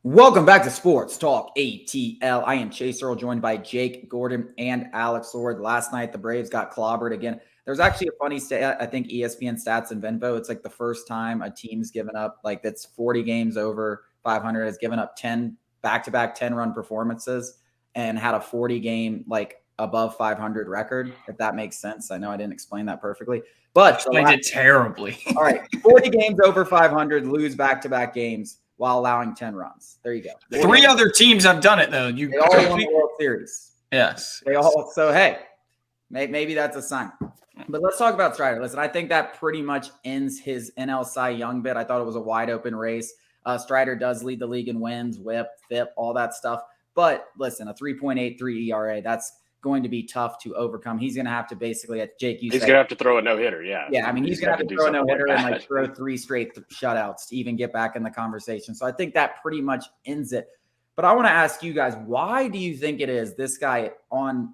Welcome back to Sports Talk ATL. I am Chase Earl, joined by Jake Gordon and Alex Lord. Last night, the Braves got clobbered again. There's actually a funny stat, I think ESPN Stats and Venvo. It's like the first time a team's given up, like that's 40 games over 500, has given up 10 back-to-back 10-run performances and had a 40 game, like above 500 record, if that makes sense. I know I didn't explain that perfectly, but explained it terribly. All right, 40 games over 500, lose back-to-back games while allowing 10 runs. There you go. Three other teams have done it, though. They all won the World Series. Yes. They all. So, hey, maybe that's a sign. But let's talk about Strider. Listen, I think that pretty much ends his NL Cy Young bit. I thought it was a wide open race. Strider does lead the league in wins, whip, FIP, all that stuff. But listen, a 3.83 ERA, that's going to be tough to overcome. He's going to have to basically, Jake, he's going to have to throw a no-hitter, yeah. Yeah, I mean, he's going to have to throw a no-hitter and like throw 3 straight shutouts to even get back in the conversation. So I think that pretty much ends it. But I want to ask you guys, why do you think it is this guy on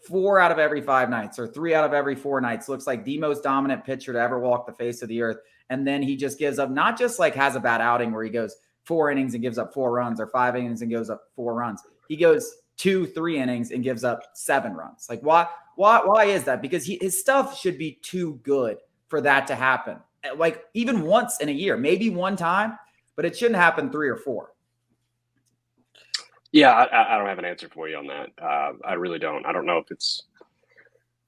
4 out of every 5 nights or 3 out of every 4 nights looks like the most dominant pitcher to ever walk the face of the earth? And then he just gives up, not just like has a bad outing where he goes 4 innings and gives up 4 runs or 5 innings and gives up 4 runs. He goes 2-3 innings and gives up 7 runs. Like why is that? Because his stuff should be too good for that to happen. Like even once in a year, maybe one time, but it shouldn't happen 3 or 4. Yeah, I don't have an answer for you on that. I really don't. I don't know if it's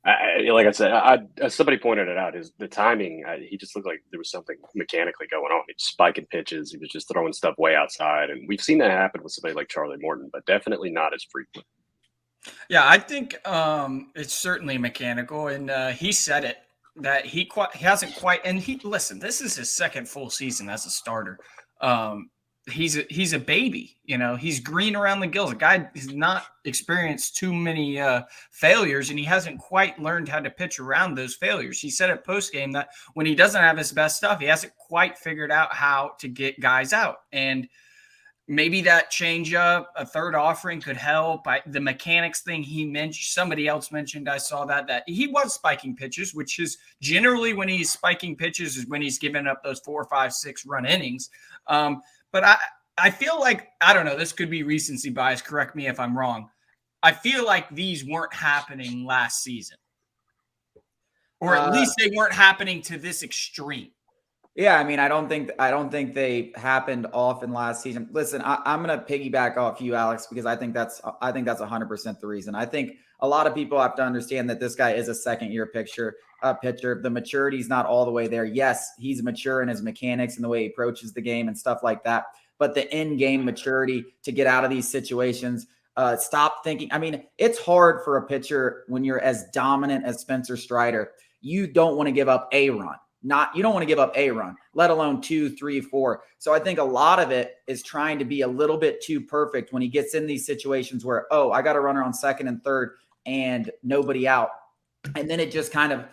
like I said. Somebody pointed it out. Is the timing? He just looked like there was something mechanically going on. He was spiking pitches. He was just throwing stuff way outside, and we've seen that happen with somebody like Charlie Morton, but definitely not as frequent. Yeah, I think it's certainly mechanical, and he said it that he hasn't quite. And listen. This is his second full season as a starter. He's a baby, he's green around the gills. The guy has not experienced too many failures, and he hasn't quite learned how to pitch around those failures. He said at postgame that when he doesn't have his best stuff, he hasn't quite figured out how to get guys out. And maybe that changeup, a third offering could help. The mechanics thing he mentioned, somebody else mentioned, I saw that he was spiking pitches, which is generally when he's spiking pitches is when he's giving up those 4, 5, 6 run innings. But I feel like, I don't know, this could be recency bias. Correct me if I'm wrong. I feel like these weren't happening last season. Or at least they weren't happening to this extreme. Yeah, I mean, I don't think they happened often last season. Listen, I'm going to piggyback off you, Alex, because I think that's 100% the reason. I think a lot of people have to understand that this guy is a second-year pitcher. The maturity is not all the way there. Yes, he's mature in his mechanics and the way he approaches the game and stuff like that. But the in-game maturity to get out of these situations, stop thinking. I mean, it's hard for a pitcher when you're as dominant as Spencer Strider. You don't want to give up a run. You don't want to give up a run, let alone 2, 3, 4. So I think a lot of it is trying to be a little bit too perfect when he gets in these situations where, I got a runner on second and third and nobody out. And then it just kind of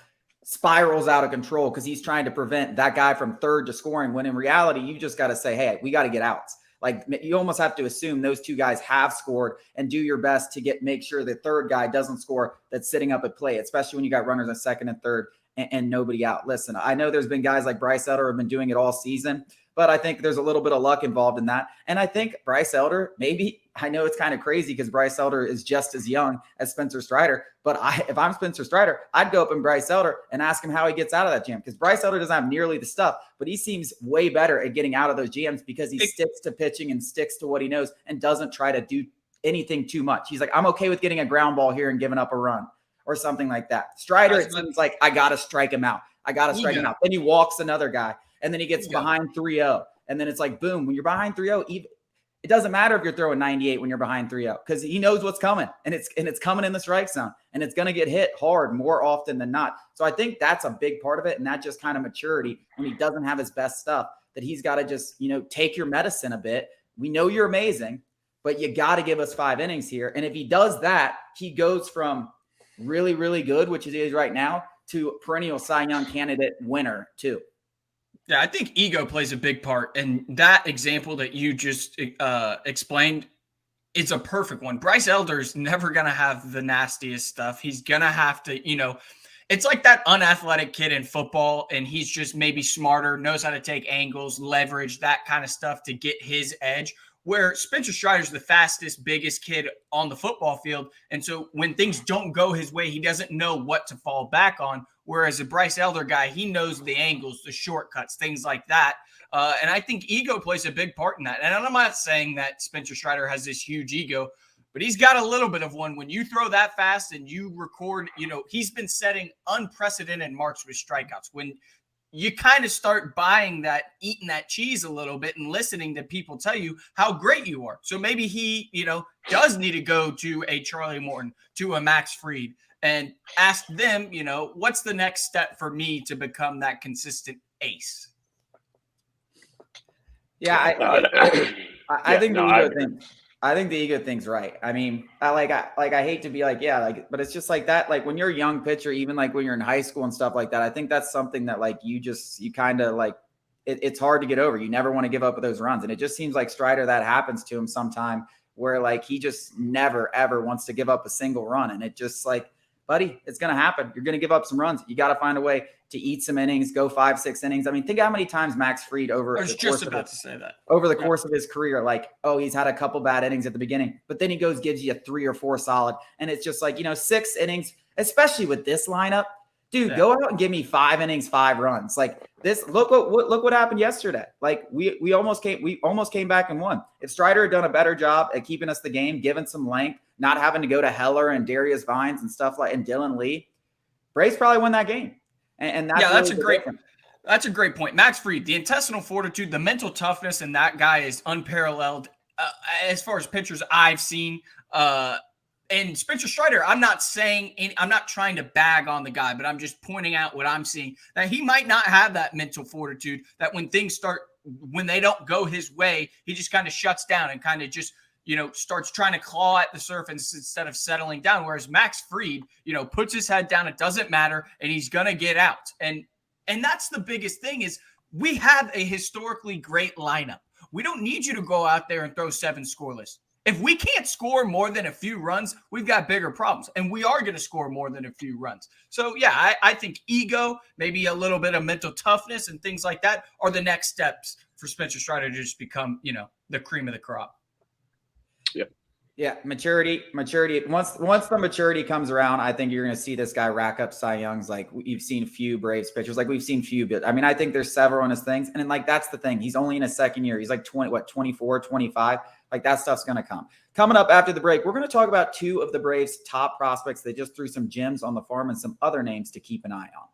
spirals out of control because he's trying to prevent that guy from third to scoring, when in reality, you just got to say, hey, we got to get outs. Like you almost have to assume those 2 guys have scored and do your best to make sure the third guy doesn't score that's sitting up at plate, especially when you got runners on second and third and nobody out. Listen, I know there's been guys like Bryce Elder have been doing it all season, but I think there's a little bit of luck involved in that. And I think Bryce Elder, I know it's kind of crazy because Bryce Elder is just as young as Spencer Strider, but if I'm Spencer Strider, I'd go up in Bryce Elder and ask him how he gets out of that jam, because Bryce Elder doesn't have nearly the stuff, but he seems way better at getting out of those jams because he sticks to pitching and sticks to what he knows and doesn't try to do anything too much. He's like, I'm okay with getting a ground ball here and giving up a run or something like that. Strider, it seems like I got to strike him out. Him out. Then he walks another guy, and then he gets behind 3-0. And then it's like, boom, when you're behind 3-0, it doesn't matter if you're throwing 98 when you're behind 3-0 because he knows what's coming, and it's coming in the strike zone, and it's going to get hit hard more often than not. So I think that's a big part of it, and that just kind of maturity when he doesn't have his best stuff, that he's got to just, take your medicine a bit. We know you're amazing, but you got to give us 5 innings here. And if he does that, he goes from really, really good, which it is right now, to perennial Cy Young candidate winner too. Yeah, I think ego plays a big part. And that example that you just explained, it's a perfect one. Bryce Elder's never going to have the nastiest stuff. He's going to have to, it's like that unathletic kid in football, and he's just maybe smarter, knows how to take angles, leverage, that kind of stuff to get his edge. where Spencer Strider's the fastest, biggest kid on the football field. And so when things don't go his way, he doesn't know what to fall back on. Whereas a Bryce Elder guy, he knows the angles, the shortcuts, things like that. And I think ego plays a big part in that. And I'm not saying that Spencer Strider has this huge ego, but he's got a little bit of one. When you throw that fast and you record, he's been setting unprecedented marks with strikeouts. When you kind of start buying that, eating that cheese a little bit and listening to people tell you how great you are. So maybe he, does need to go to a Charlie Morton, to a Max Fried, and ask them, what's the next step for me to become that consistent ace? Yeah, I think the ego thing. I think the ego thing's right. I mean, I hate to be like, yeah, but it's just like that. Like when you're a young pitcher, even like when you're in high school and stuff like that, I think that's something that like you kind of like, it's hard to get over. You never want to give up with those runs. And it just seems like Strider, that happens to him sometime where like, he just never, ever wants to give up a single run. And it just like, buddy, it's going to happen. You're going to give up some runs. You got to find a way to eat some innings, go 5-6 innings. I mean, think how many times Max Fried over the course of his career, like, oh, he's had a couple bad innings at the beginning, but then he gives you a 3 or 4 solid. And it's just like, 6 innings, especially with this lineup, dude, go out and give me 5 innings, 5 runs. Like this, look what happened yesterday. Like we almost came back and won. If Strider had done a better job at keeping us the game, giving some length, not having to go to Heller and Darius Vines and stuff like, and Dylan Lee, Braves probably won that game. And that's that's a great point. Max Fried, the intestinal fortitude, the mental toughness, and that guy is unparalleled as far as pitchers I've seen. And Spencer Strider, I'm not trying to bag on the guy, but I'm just pointing out what I'm seeing, that he might not have that mental fortitude, that when they don't go his way, he just kind of shuts down and kind of just, starts trying to claw at the surface instead of settling down. Whereas Max Fried, puts his head down. It doesn't matter. And he's going to get out. And that's the biggest thing is we have a historically great lineup. We don't need you to go out there and throw 7 scoreless. If we can't score more than a few runs, we've got bigger problems. And we are going to score more than a few runs. So, yeah, I think ego, maybe a little bit of mental toughness and things like that are the next steps for Spencer Strider to just become, the cream of the crop. Yep. Yeah, maturity. Once the maturity comes around, I think you're going to see this guy rack up Cy Youngs. Like you've seen few Braves pitchers, like we've seen few. But I mean, I think there's several in his things, and then, like that's the thing. He's only in his second year. He's like 24, 25. Like that stuff's going to come. Coming up after the break, we're going to talk about 2 of the Braves' top prospects. They just threw some gems on the farm and some other names to keep an eye on.